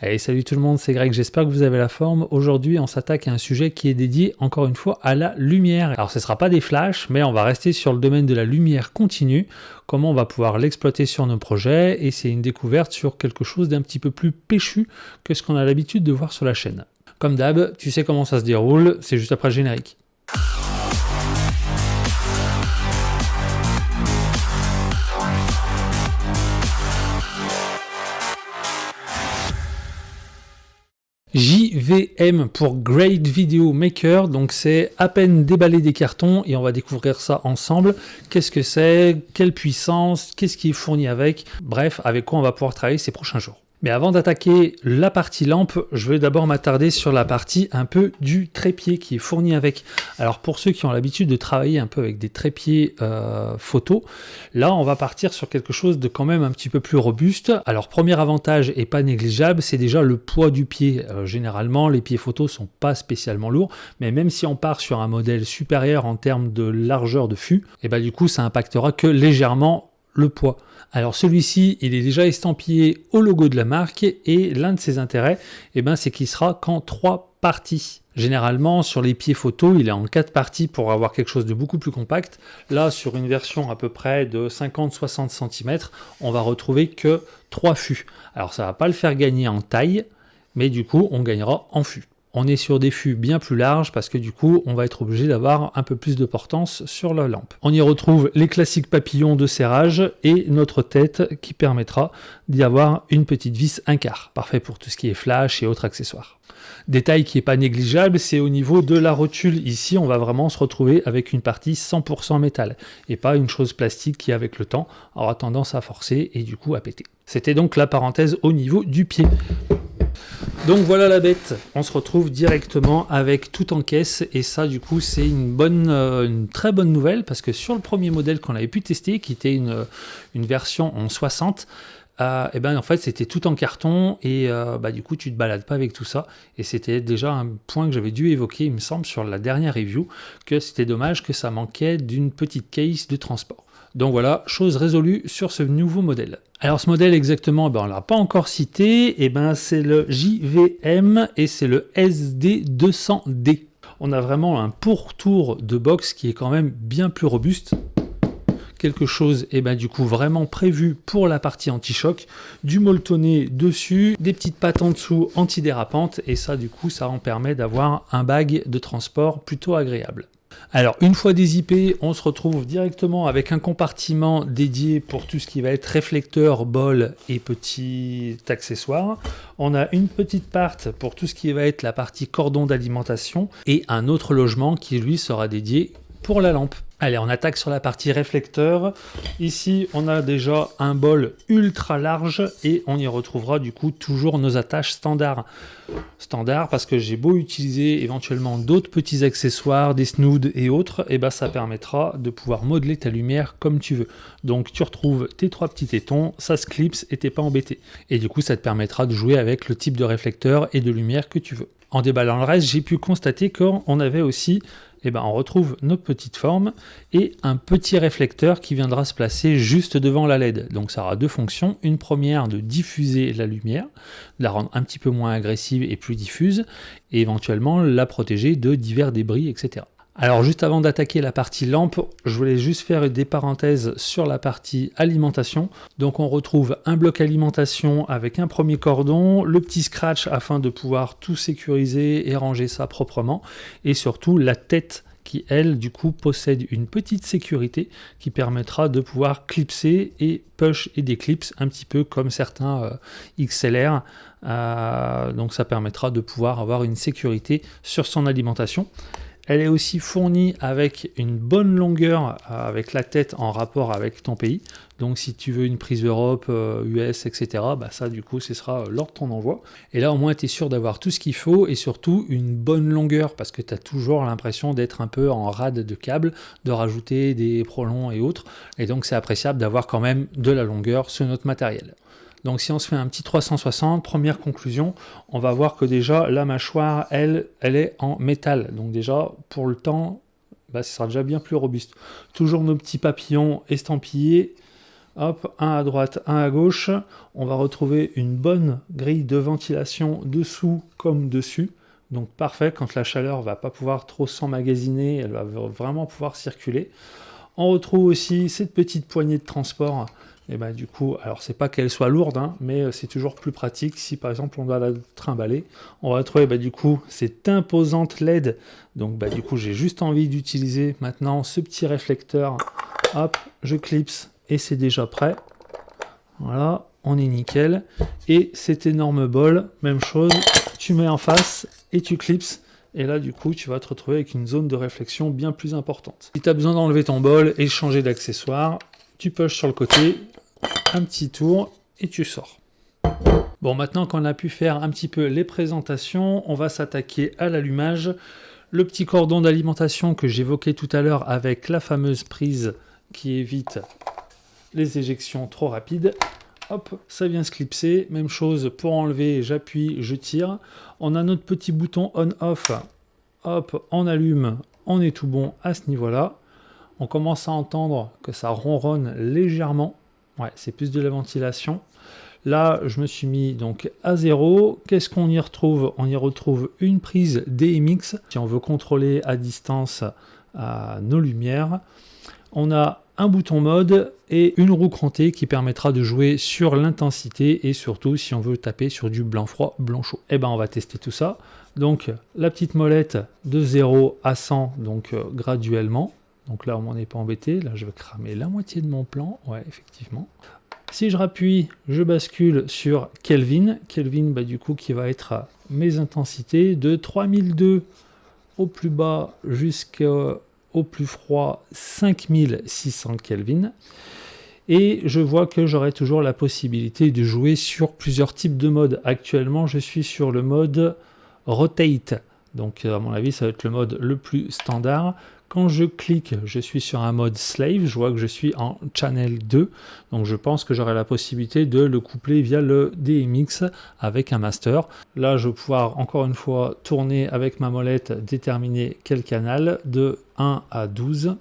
Allez, salut tout le monde, c'est Greg, j'espère que vous avez la forme. Aujourd'hui, on s'attaque à un sujet qui est dédié, encore une fois, à la lumière. Alors, ce ne sera pas des flashs, mais on va rester sur le domaine de la lumière continue, comment on va pouvoir l'exploiter sur nos projets, et c'est une découverte sur quelque chose d'un petit peu plus péchu que ce qu'on a l'habitude de voir sur la chaîne. Comme d'hab, tu sais comment ça se déroule, c'est juste après le générique. JVM pour Great Video Maker, donc c'est à peine déballer des cartons et on va découvrir ça ensemble. Qu'est-ce que c'est, quelle puissance, qu'est-ce qui est fourni avec, bref, avec quoi on va pouvoir travailler ces prochains jours. Mais avant d'attaquer la partie lampe, je vais d'abord m'attarder sur la partie un peu du trépied qui est fourni avec. Alors pour ceux qui ont l'habitude de travailler un peu avec des trépieds photo, là on va partir sur quelque chose de quand même un petit peu plus robuste. Alors premier avantage et pas négligeable, c'est déjà le poids du pied. Généralement les pieds photo sont pas spécialement lourds, mais même si on part sur un modèle supérieur en termes de largeur de fût, et ben du coup ça impactera que légèrement le poids. Alors celui-ci, il est déjà estampillé au logo de la marque et l'un de ses intérêts, c'est qu'il sera qu'en 3 parties. Généralement, sur les pieds photo, il est en 4 parties pour avoir quelque chose de beaucoup plus compact. Là, sur une version à peu près de 50-60 cm, on va retrouver que 3 fûts. Alors ça ne va pas le faire gagner en taille, mais du coup, on gagnera en fûts. On est sur des fûts bien plus larges parce que du coup, on va être obligé d'avoir un peu plus de portance sur la lampe. On y retrouve les classiques papillons de serrage et notre tête qui permettra d'y avoir une petite vis 1/4. Parfait pour tout ce qui est flash et autres accessoires. Détail qui n'est pas négligeable, c'est au niveau de la rotule. Ici, on va vraiment se retrouver avec une partie 100% métal et pas une chose plastique qui, avec le temps, aura tendance à forcer et du coup à péter. C'était donc la parenthèse au niveau du pied. Donc voilà la bête, on se retrouve directement avec tout en caisse et ça du coup c'est une très bonne nouvelle parce que sur le premier modèle qu'on avait pu tester qui était une version en 60, en fait c'était tout en carton et du coup tu te balades pas avec tout ça et c'était déjà un point que j'avais dû évoquer il me semble sur la dernière review que c'était dommage que ça manquait d'une petite case de transport. Donc voilà, chose résolue sur ce nouveau modèle. Alors ce modèle exactement, on ne l'a pas encore cité, c'est le JVM et c'est le SD200D. On a vraiment un pourtour de box qui est quand même bien plus robuste. Quelque chose du coup vraiment prévu pour la partie anti-choc, du molletonné dessus, des petites pattes en dessous antidérapantes et ça du coup ça en permet d'avoir un bag de transport plutôt agréable. Alors une fois dézippé, on se retrouve directement avec un compartiment dédié pour tout ce qui va être réflecteur, bol et petits accessoires. On a une petite part pour tout ce qui va être la partie cordon d'alimentation et un autre logement qui lui sera dédié pour la lampe. Allez, on attaque sur la partie réflecteur. Ici, on a déjà un bol ultra large et on y retrouvera du coup toujours nos attaches standards. Standard parce que j'ai beau utiliser éventuellement d'autres petits accessoires, des snoods et autres, ça permettra de pouvoir modeler ta lumière comme tu veux. Donc tu retrouves tes 3 petits tétons, ça se clipse et t'es pas embêté. Et du coup, ça te permettra de jouer avec le type de réflecteur et de lumière que tu veux. En déballant le reste, j'ai pu constater qu'on avait aussi on retrouve nos petites formes et un petit réflecteur qui viendra se placer juste devant la LED. Donc ça aura 2 fonctions. Une première de diffuser la lumière, de la rendre un petit peu moins agressive et plus diffuse, et éventuellement la protéger de divers débris, etc. Alors juste avant d'attaquer la partie lampe, je voulais juste faire des parenthèses sur la partie alimentation. Donc on retrouve un bloc alimentation avec un premier cordon, le petit scratch afin de pouvoir tout sécuriser et ranger ça proprement, et surtout la tête qui elle du coup possède une petite sécurité qui permettra de pouvoir clipser et push et déclipse un petit peu comme certains XLR. Donc ça permettra de pouvoir avoir une sécurité sur son alimentation. Elle est aussi fournie avec une bonne longueur avec la tête en rapport avec ton pays. Donc si tu veux une prise Europe, US, etc., ça du coup ce sera lors de ton envoi. Et là au moins tu es sûr d'avoir tout ce qu'il faut et surtout une bonne longueur parce que tu as toujours l'impression d'être un peu en rade de câble, de rajouter des prolongs et autres. Et donc c'est appréciable d'avoir quand même de la longueur sur notre matériel. Donc si on se fait un petit 360, première conclusion, on va voir que déjà la mâchoire, elle est en métal. Donc déjà, pour le temps, ce sera déjà bien plus robuste. Toujours nos petits papillons estampillés, Hop, un à droite, un à gauche. On va retrouver une bonne grille de ventilation dessous comme dessus. Donc parfait, quand la chaleur va pas pouvoir trop s'emmagasiner, elle va vraiment pouvoir circuler. On retrouve aussi cette petite poignée de transport. Et ben du coup, alors c'est pas qu'elle soit lourde, hein, mais c'est toujours plus pratique si par exemple on doit la trimballer. On va trouver du coup cette imposante LED. Donc du coup j'ai juste envie d'utiliser maintenant ce petit réflecteur. Hop, je clipse et c'est déjà prêt. Voilà, on est nickel. Et cet énorme bol, même chose, tu mets en face et tu clipses. Et là, du coup, tu vas te retrouver avec une zone de réflexion bien plus importante. Si tu as besoin d'enlever ton bol et changer d'accessoire, tu pushes sur le côté, un petit tour et tu sors. Bon, maintenant qu'on a pu faire un petit peu les présentations, on va s'attaquer à l'allumage. Le petit cordon d'alimentation que j'évoquais tout à l'heure avec la fameuse prise qui évite les éjections trop rapides. Hop, ça vient se clipser. Même chose pour enlever, j'appuie, je tire. On a notre petit bouton on-off. Hop, on allume, on est tout bon à ce niveau-là. On commence à entendre que ça ronronne légèrement. Ouais, c'est plus de la ventilation. Là, je me suis mis donc à 0. Qu'est-ce qu'on y retrouve? On y retrouve une prise DMX. Si on veut contrôler à distance nos lumières. On a un bouton mode et une roue crantée qui permettra de jouer sur l'intensité et surtout si on veut taper sur du blanc froid, blanc chaud. Et ben on va tester tout ça. Donc la petite molette de 0 à 100 donc graduellement. Donc là on m'en est pas embêté, là je vais cramer la moitié de mon plan, ouais effectivement. Si je rappuie, je bascule sur Kelvin. Kelvin du coup qui va être mes intensités de 3002 au plus bas jusqu'au plus froid 5600 Kelvin. Et je vois que j'aurai toujours la possibilité de jouer sur plusieurs types de modes. Actuellement, je suis sur le mode Rotate. Donc, à mon avis, ça va être le mode le plus standard. Quand je clique, je suis sur un mode Slave. Je vois que je suis en Channel 2. Donc, je pense que j'aurai la possibilité de le coupler via le DMX avec un master. Là, je vais pouvoir, encore une fois, tourner avec ma molette, déterminer quel canal de 1 à 12.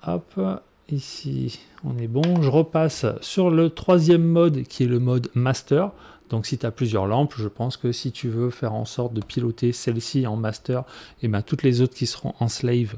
Hop, ici, on est bon. Je repasse sur le troisième mode qui est le mode Master. Donc si tu as plusieurs lampes, je pense que si tu veux faire en sorte de piloter celle-ci en Master, et bien toutes les autres qui seront en Slave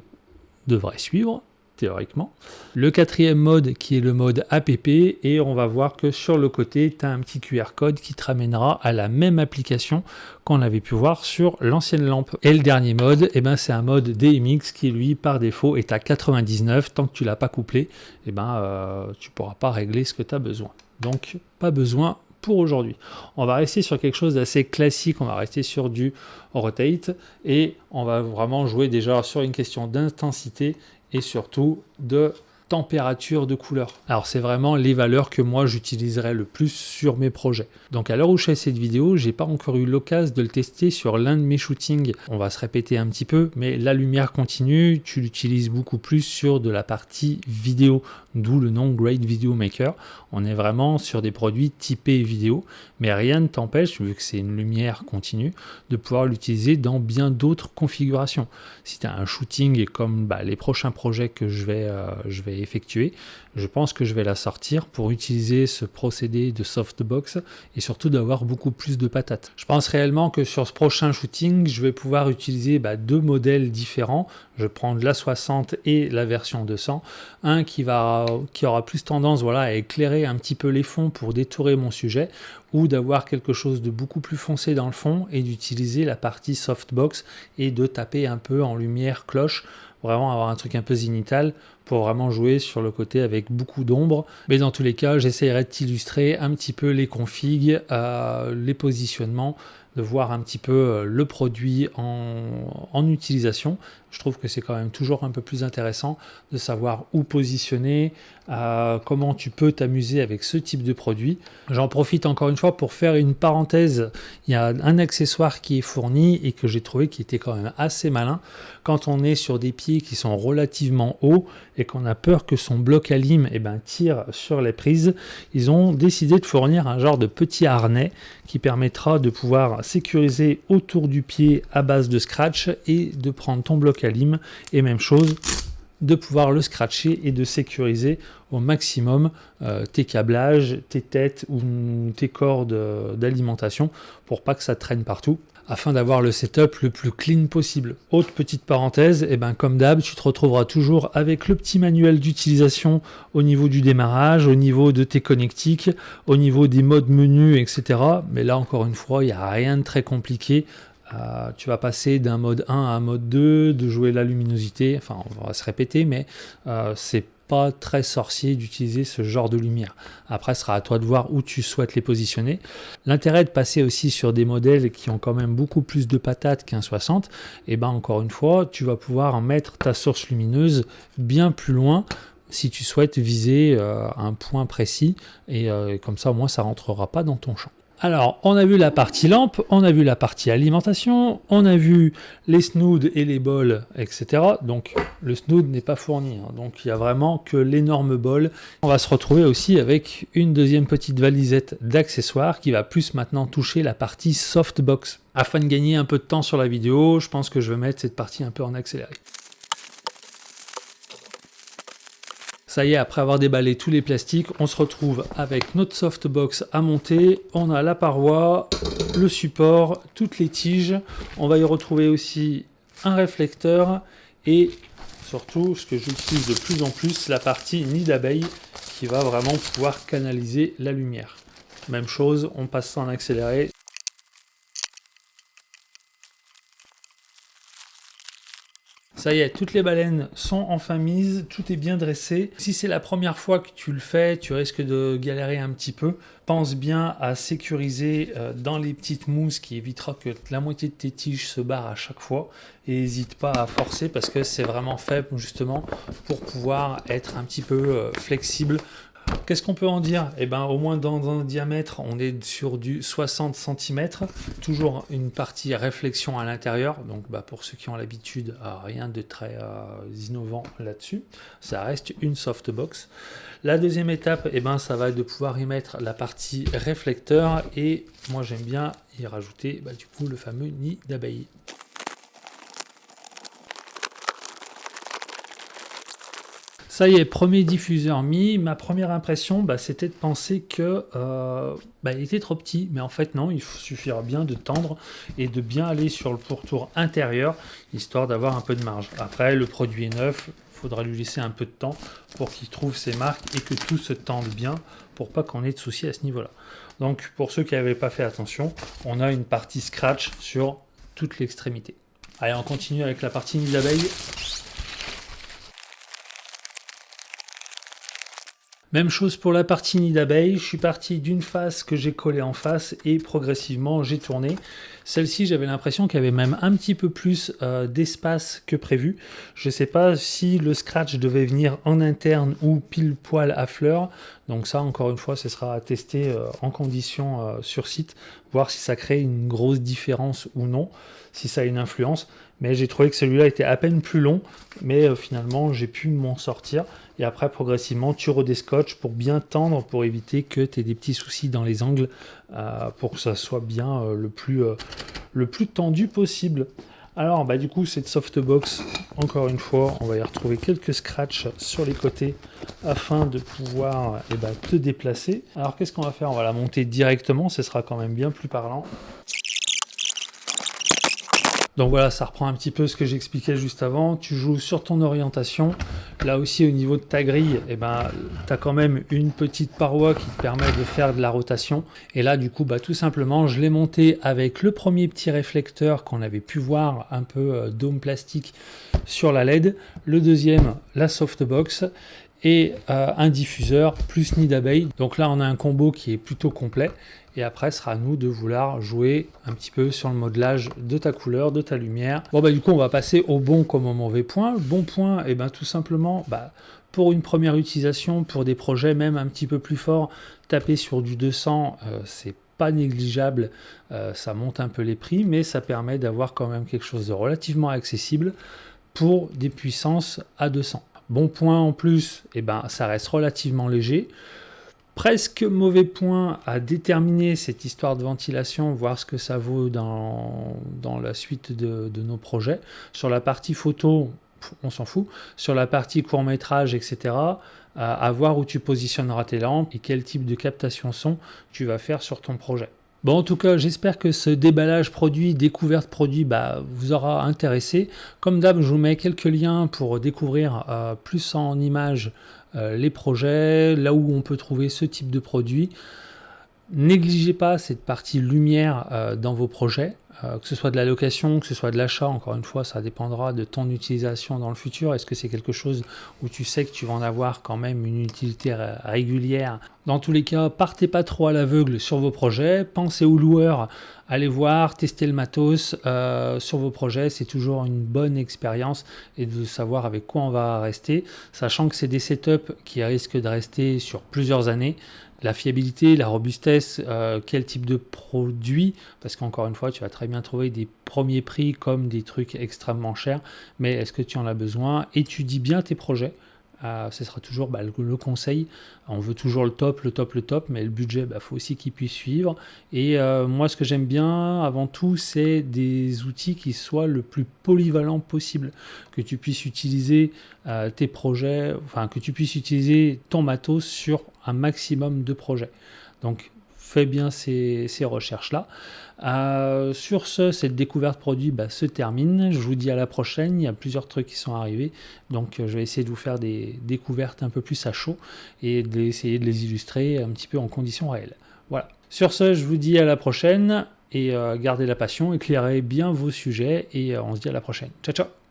devraient suivre, théoriquement. Le quatrième mode qui est le mode APP, et on va voir que sur le côté, tu as un petit QR code qui te ramènera à la même application qu'on avait pu voir sur l'ancienne lampe. Et le dernier mode, c'est un mode DMX qui lui par défaut est à 99, tant que tu ne l'as pas couplé, tu ne pourras pas régler ce que tu as besoin. Donc pas besoin pour aujourd'hui. On va rester sur quelque chose d'assez classique, on va rester sur du rotate et on va vraiment jouer déjà sur une question d'intensité et surtout de température de couleur. Alors c'est vraiment les valeurs que moi j'utiliserai le plus sur mes projets. Donc à l'heure où je fais cette vidéo, j'ai pas encore eu l'occasion de le tester sur l'un de mes shootings. On va se répéter un petit peu, mais la lumière continue, tu l'utilises beaucoup plus sur de la partie vidéo, d'où le nom Great Video Maker. On est vraiment sur des produits typés vidéo, mais rien ne t'empêche, vu que c'est une lumière continue, de pouvoir l'utiliser dans bien d'autres configurations. Si tu as un shooting et comme les prochains projets que je vais effectuer, je pense que je vais la sortir pour utiliser ce procédé de softbox et surtout d'avoir beaucoup plus de patates. Je pense réellement que sur ce prochain shooting, je vais pouvoir utiliser deux modèles différents. Je prends la 60 et la version 200. Un qui aura plus tendance à éclairer un petit peu les fonds pour détourer mon sujet, ou d'avoir quelque chose de beaucoup plus foncé dans le fond et d'utiliser la partie softbox et de taper un peu en lumière cloche, vraiment avoir un truc un peu zénithal pour vraiment jouer sur le côté avec beaucoup d'ombre. Mais dans tous les cas, j'essaierai de t'illustrer un petit peu les configs, les positionnements, de voir un petit peu le produit en utilisation. Je trouve que c'est quand même toujours un peu plus intéressant de savoir où positionner, comment tu peux t'amuser avec ce type de produit. J'en profite encore une fois pour faire une parenthèse. Il y a un accessoire qui est fourni et que j'ai trouvé qui était quand même assez malin. Quand on est sur des pieds qui sont relativement hauts et qu'on a peur que son bloc à lime tire sur les prises, ils ont décidé de fournir un genre de petit harnais qui permettra de pouvoir sécuriser autour du pied à base de scratch et de prendre ton bloc à lime. Et même chose, de pouvoir le scratcher et de sécuriser au maximum tes câblages, tes têtes ou tes cordes d'alimentation pour pas que ça traîne partout, afin d'avoir le setup le plus clean possible. Autre petite parenthèse, et ben comme d'hab, tu te retrouveras toujours avec le petit manuel d'utilisation au niveau du démarrage, au niveau de tes connectiques, au niveau des modes menus, etc. Mais là, encore une fois, il n'y a rien de très compliqué. Tu vas passer d'un mode 1 à un mode 2, de jouer la luminosité, enfin on va se répéter, mais c'est pas très sorcier d'utiliser ce genre de lumière. Après, ce sera à toi de voir où tu souhaites les positionner. L'intérêt de passer aussi sur des modèles qui ont quand même beaucoup plus de patates qu'un 60, et ben encore une fois, tu vas pouvoir mettre ta source lumineuse bien plus loin si tu souhaites viser un point précis, et comme ça au moins ça rentrera pas dans ton champ. Alors, on a vu la partie lampe, on a vu la partie alimentation, on a vu les snoods et les bols, etc. Donc, le snood n'est pas fourni, hein. Donc il n'y a vraiment que l'énorme bol. On va se retrouver aussi avec une deuxième petite valisette d'accessoires qui va plus maintenant toucher la partie softbox. Afin de gagner un peu de temps sur la vidéo, je pense que je vais mettre cette partie un peu en accéléré. Ça y est, après avoir déballé tous les plastiques, on se retrouve avec notre softbox à monter. On a la paroi, le support, toutes les tiges. On va y retrouver aussi un réflecteur et surtout, ce que j'utilise de plus en plus, la partie nid d'abeille qui va vraiment pouvoir canaliser la lumière. Même chose, on passe ça en accéléré. Ça y est, toutes les baleines sont enfin mises, tout est bien dressé. Si c'est la première fois que tu le fais, tu risques de galérer un petit peu. Pense bien à sécuriser dans les petites mousses qui évitera que la moitié de tes tiges se barrent à chaque fois. Et n'hésite pas à forcer parce que c'est vraiment fait justement pour pouvoir être un petit peu flexible. Qu'est-ce qu'on peut en dire? Eh ben, au moins dans un diamètre, on est sur du 60 cm, toujours une partie réflexion à l'intérieur, donc pour ceux qui ont l'habitude, rien de très innovant là-dessus, ça reste une softbox. La deuxième étape, eh ben, ça va être de pouvoir y mettre la partie réflecteur, et moi j'aime bien y rajouter du coup le fameux nid d'abeille. Ça y est, premier diffuseur mis. Ma première impression, c'était de penser que il était trop petit. Mais en fait, non, il suffira bien de tendre et de bien aller sur le pourtour intérieur, histoire d'avoir un peu de marge. Après, le produit est neuf, il faudra lui laisser un peu de temps pour qu'il trouve ses marques et que tout se tende bien pour pas qu'on ait de soucis à ce niveau-là. Donc, pour ceux qui n'avaient pas fait attention, on a une partie scratch sur toute l'extrémité. Allez, on continue avec la partie nid d'abeille. Même chose pour la partie nid d'abeille, je suis parti d'une face que j'ai collée en face et progressivement j'ai tourné. Celle-ci, j'avais l'impression qu'il y avait même un petit peu plus d'espace que prévu. Je ne sais pas si le scratch devait venir en interne ou pile poil à fleurs. Donc ça, encore une fois, ce sera à tester en condition sur site, voir si ça crée une grosse différence ou non, si ça a une influence. Mais j'ai trouvé que celui-là était à peine plus long, mais finalement j'ai pu m'en sortir. Et après, progressivement, tu redescotches pour bien tendre, pour éviter que tu aies des petits soucis dans les angles, pour que ça soit bien le plus tendu possible. Alors, du coup, cette softbox, encore une fois, on va y retrouver quelques scratchs sur les côtés afin de pouvoir te déplacer. Alors, qu'est-ce qu'on va faire? On va la monter directement, ce sera quand même bien plus parlant. Donc voilà, ça reprend un petit peu ce que j'expliquais juste avant. Tu joues sur ton orientation. Là aussi, au niveau de ta grille, tu as quand même une petite paroi qui te permet de faire de la rotation. Et là, du coup, tout simplement, je l'ai monté avec le premier petit réflecteur qu'on avait pu voir, un peu dôme plastique sur la LED. Le deuxième, la softbox. Et un diffuseur plus nid d'abeille. Donc là, on a un combo qui est plutôt complet. Et après, ce sera à nous de vouloir jouer un petit peu sur le modelage de ta couleur, de ta lumière. Bon, du coup, on va passer au bon comme au mauvais point. Le bon point, tout simplement, pour une première utilisation, pour des projets même un petit peu plus forts, taper sur du 200, c'est pas négligeable. Ça monte un peu les prix, mais ça permet d'avoir quand même quelque chose de relativement accessible pour des puissances à 200. Bon point en plus, ça reste relativement léger. Presque mauvais point à déterminer cette histoire de ventilation, voir ce que ça vaut dans la suite de nos projets. Sur la partie photo, on s'en fout. Sur la partie court-métrage, etc., à voir où tu positionneras tes lampes et quel type de captation son tu vas faire sur ton projet. Bon, en tout cas, j'espère que ce déballage produit, découverte produit, vous aura intéressé. Comme d'hab, je vous mets quelques liens pour découvrir plus en images les projets, là où on peut trouver ce type de produit. Négligez pas cette partie lumière dans vos projets, que ce soit de la location, que ce soit de l'achat. Encore une fois, ça dépendra de ton utilisation dans le futur. Est-ce que c'est quelque chose où tu sais que tu vas en avoir quand même une utilité régulière? Dans tous les cas, partez pas trop à l'aveugle sur vos projets. Pensez aux loueurs, allez voir, tester le matos sur vos projets. C'est toujours une bonne expérience et de savoir avec quoi on va rester, sachant que c'est des setups qui risquent de rester sur plusieurs années. La fiabilité, la robustesse, quel type de produit, parce qu'encore une fois, tu vas très bien trouver des premiers prix comme des trucs extrêmement chers, mais est-ce que tu en as besoin? Étudie bien tes projets. Ce sera toujours le conseil. On veut toujours le top, mais le budget, faut aussi qu'il puisse suivre. Et moi, ce que j'aime bien avant tout, c'est des outils qui soient le plus polyvalents possible, que tu puisses utiliser tes projets, enfin que tu puisses utiliser ton matos sur un maximum de projets. Donc, fais bien ces recherches-là. Sur ce, cette découverte produit se termine. Je vous dis à la prochaine. Il y a plusieurs trucs qui sont arrivés. Donc, je vais essayer de vous faire des découvertes un peu plus à chaud et d'essayer de les illustrer un petit peu en conditions réelles. Voilà. Sur ce, je vous dis à la prochaine et gardez la passion, éclairez bien vos sujets et on se dit à la prochaine. Ciao, ciao!